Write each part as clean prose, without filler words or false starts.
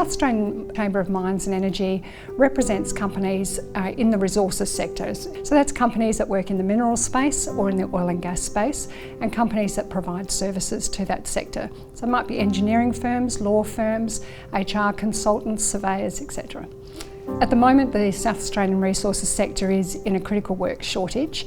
South Australian Chamber of Mines and Energy represents companies in the resources sectors. So that's companies that work in the mineral space or in the oil and gas space, and companies that provide services to that sector. So it might be engineering firms, law firms, HR consultants, surveyors, etc. At the moment, the South Australian resources sector is in a critical work shortage.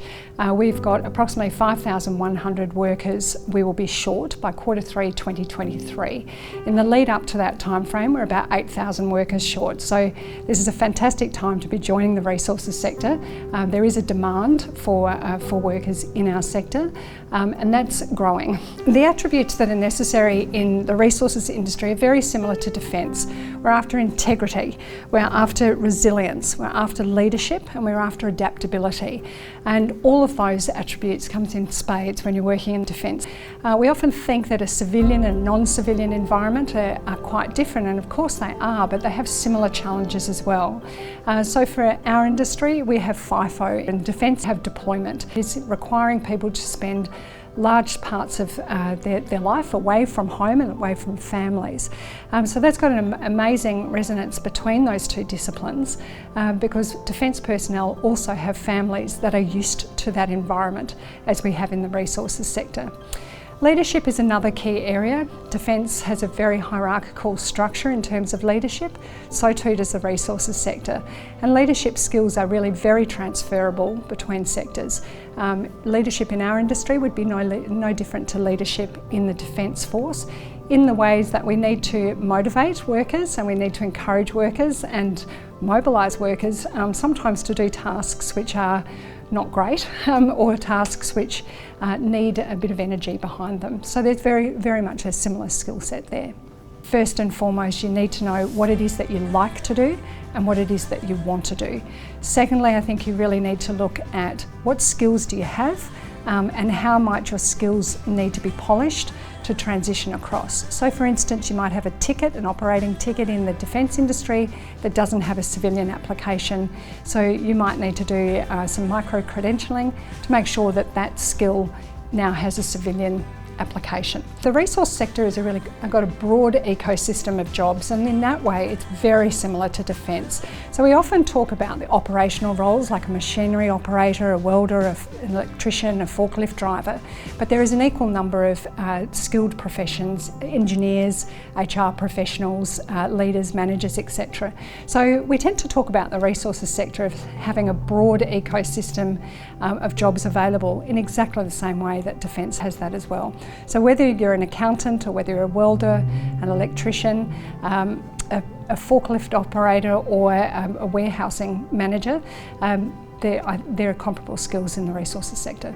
We've got approximately 5,100 workers we will be short by Q3 2023. In the lead up to that time frame, we're about 8,000 workers short. So this is a fantastic time to be joining the resources sector. There is a demand for workers in our sector, and that's growing. The attributes that are necessary in the resources industry are very similar to defence. We're after integrity, we're after resilience, we're after leadership, and we're after adaptability. And all of those attributes comes in spades when you're working in defence. We often think that a civilian and non-civilian environment are quite different, and of course they are, but they have similar challenges as well. So for our industry, we have FIFO, and defence have deployment. It's requiring people to spend large parts of their life away from home and away from families. So that's got an amazing resonance between those two disciplines because defence personnel also have families that are used to that environment as we have in the resources sector. Leadership is another key area. Defence has a very hierarchical structure in terms of leadership, so too does the resources sector. And leadership skills are really very transferable between sectors. Leadership in our industry would be no different to leadership in the Defence Force, in the ways that we need to motivate workers and we need to encourage workers and mobilise workers sometimes to do tasks which are not great or tasks which need a bit of energy behind them. So there's very much a similar skill set there. First and foremost, you need to know what it is that you like to do and what it is that you want to do. Secondly, I think you really need to look at what skills do you have and how might your skills need to be polished to transition across. So for instance, you might have a ticket, an operating ticket in the defence industry that doesn't have a civilian application. So you might need to do some micro-credentialing to make sure that that skill now has a civilian application. The resource sector has got a broad ecosystem of jobs, and in that way it's very similar to defence. So we often talk about the operational roles like a machinery operator, a welder, an electrician, a forklift driver, but there is an equal number of skilled professions, engineers, HR professionals, leaders, managers, etc. So we tend to talk about the resources sector of having a broad ecosystem of jobs available in exactly the same way that defence has that as well. So whether you're an accountant or whether you're a welder, an electrician, a forklift operator or a warehousing manager, there are comparable skills in the resources sector.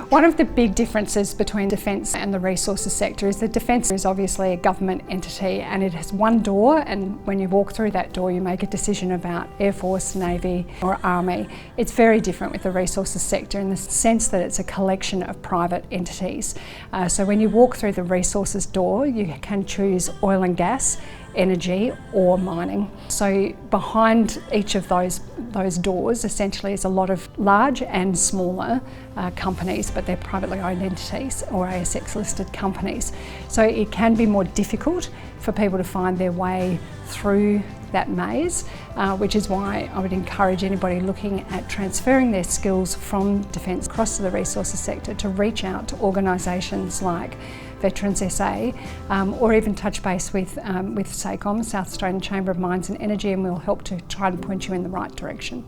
One of the big differences between defence and the resources sector is that defence is obviously a government entity and it has one door, and when you walk through that door you make a decision about Air Force, Navy or Army. It's very different with the resources sector in the sense that it's a collection of private entities. So when you walk through the resources door you can choose oil and gas, energy or mining. So behind each of those doors essentially is a lot of large and smaller companies, but they're privately owned entities or ASX listed companies. So it can be more difficult for people to find their way through that maze, which is why I would encourage anybody looking at transferring their skills from defence across to the resources sector to reach out to organisations like Veterans SA or even touch base with SACOM, South Australian Chamber of Mines and Energy, and we'll help to try and point you in the right direction.